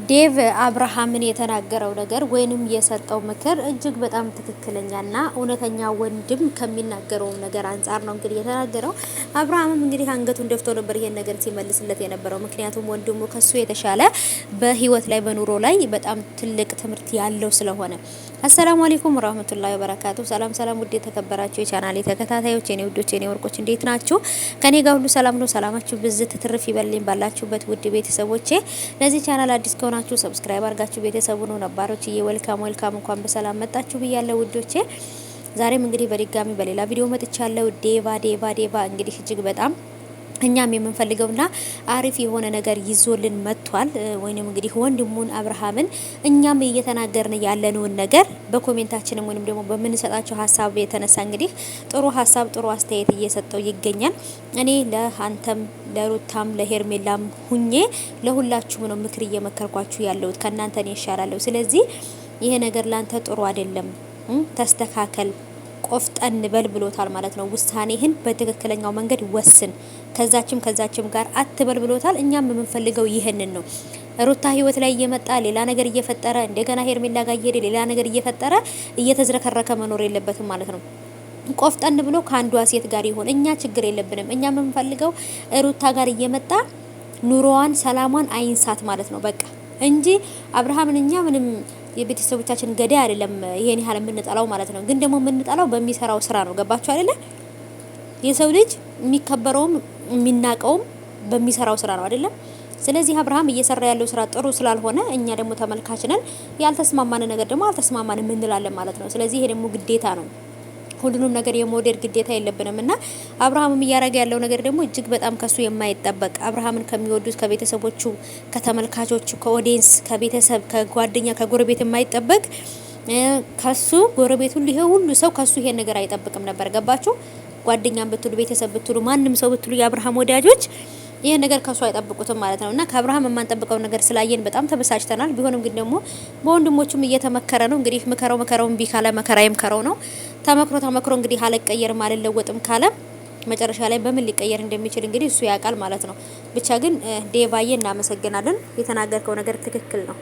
ዴቭ አብርሃምን የተናገረው ነገር ወይንም የሰጠው ምክር እጅግ በጣም ትክክለኛና እውነተኛ ወንድም ከሚናገረው ነገር አንጻር ነው እንግዲህ የተናገረው። አብርሃምም እንግዲህ አንገቱን ደፍቶ ነበር ይሄን ነገር ሲመልስለት የነበረው። ምክንያቱም ወንድሙ ከሱ የተሻለ በህይወት ላይ በኑሮ ላይ በጣም ትልቅ ትምህርት ያለው ስለሆነ። አሰላሙ አለይኩም ወራህመቱላሂ ወበረካቱ። ሰላም ሰላም፣ ውድ የተከበራችሁ የቻናሌ ተከታታዮች የኔ ውዶች የኔ ወርቆች እንዴት ናችሁ? ከኔ ጋር ሁሉ ሰላም ነው። ሰላማችሁ ብዝት ትርፍ ይበልኝ ባላችሁበት ውድ ቤተሰቦቼ። ለዚህ ቻናል አዲስ ከሆናችሁ ሰብስክራይብ አድርጋችሁ ቤተሰቡ ነው። ነባሮች ዌልካም እንኳን በሰላም መጣችሁ ብያለሁ ውዶቼ። ዛሬም እንግዲህ በድጋሚ በሌላ ቪዲዮ መጥቻለሁ። ዴቫ እንግዲህ እጅግ በጣም እኛም የምንፈልገውና አሪፍ የሆነ ነገር ይዞልን መጥቷል። ወይንም እንግዲህ ወንድሙን አብርሃምን እኛም እየተናገርን ያለነውን ነገር በኮሜንታችንም ወይንም ደግሞ በምንሰጣቸው ሀሳብ የተነሳ እንግዲህ ጥሩ ሀሳብ ጥሩ አስተያየት እየሰጠው ይገኛል። እኔ ለአንተም ለሩታም ለሄርሜላም ሁኜ ለሁላችሁም ነው ምክር እየመከርኳችሁ ያለሁት። ከናንተ እኔ እሻላለሁ። ስለዚህ ይሄ ነገር ላንተ ጥሩ አይደለም፣ ተስተካከል፣ ቆፍጠን በል ብሎታል ማለት ነው። ውሳኔህን በትክክለኛው መንገድ ወስን፣ ከዛችም ጋር አትበል ብሎታል። እኛም የምንፈልገው ይሄንን ነው። ሩታ ህይወት ላይ እየመጣ ሌላ ነገር እየፈጠረ እንደገና ሄርሜላ ጋር እየሄደ ሌላ ነገር እየፈጠረ እየተዝረከረከ መኖር የለበትም ማለት ነው። ቆፍጠን ብሎ ከአንዷ ሴት ጋር ይሆን፣ እኛ ችግር የለብንም። እኛ የምንፈልገው ሩታ ጋር እየመጣ ኑሮዋን ሰላሟን አይንሳት ማለት ነው በቃ እንጂ አብርሃምን እኛ ምንም የቤተሰቦቻችን ገዳይ አይደለም ይሄን ያህል የምንጠላው ማለት ነው። ግን ደግሞ የምንጠላው በሚሰራው ስራ ነው። ገባችሁ አይደለ? የሰው ልጅ የሚከበረውም የሚናቀውም በሚሰራው ስራ ነው አይደለም? ስለዚህ አብርሃም እየሰራ ያለው ስራ ጥሩ ስላልሆነ እኛ ደግሞ ተመልካች ነን። ያልተስማማን ነገር ደግሞ አልተስማማንም እንላለን ማለት ነው። ስለዚህ ይሄ ደግሞ ግዴታ ነው። ሁሉንም ነገር የመውደድ ግዴታ የለብንም እና አብርሃምም እያረገ ያለው ነገር ደግሞ እጅግ በጣም ከሱ የማይጠበቅ አብርሃምን ከሚወዱት ከቤተሰቦቹ፣ ከተመልካቾቹ፣ ከኦዲየንስ፣ ከቤተሰብ፣ ከጓደኛ፣ ከጎረቤት የማይጠበቅ ከሱ ጎረቤት ሁሉ ይሄ ሁሉ ሰው ከሱ ይሄን ነገር አይጠብቅም ነበር። ገባችሁ? ጓደኛም ብትሉ ቤተሰብ ብትሉ ማንም ሰው ብትሉ የአብርሃም ወዳጆች ይሄን ነገር ከሱ አይጠብቁትም ማለት ነው። እና ከአብርሃም የማንጠብቀው ነገር ስላየን በጣም ተበሳጭተናል። ቢሆንም ግን ደግሞ በወንድሞቹም እየተመከረ ነው። እንግዲህ መከረው እምቢ ካለ መከራ ይምከረው ነው። ተመክሮ እንግዲህ አልቀየርም አልለወጥም ካለ መጨረሻ ላይ በምን ሊቀየር እንደሚችል እንግዲህ እሱ ያውቃል ማለት ነው። ብቻ ግን ዴቫዬ እናመሰግናለን። የተናገርከው ነገር ትክክል ነው።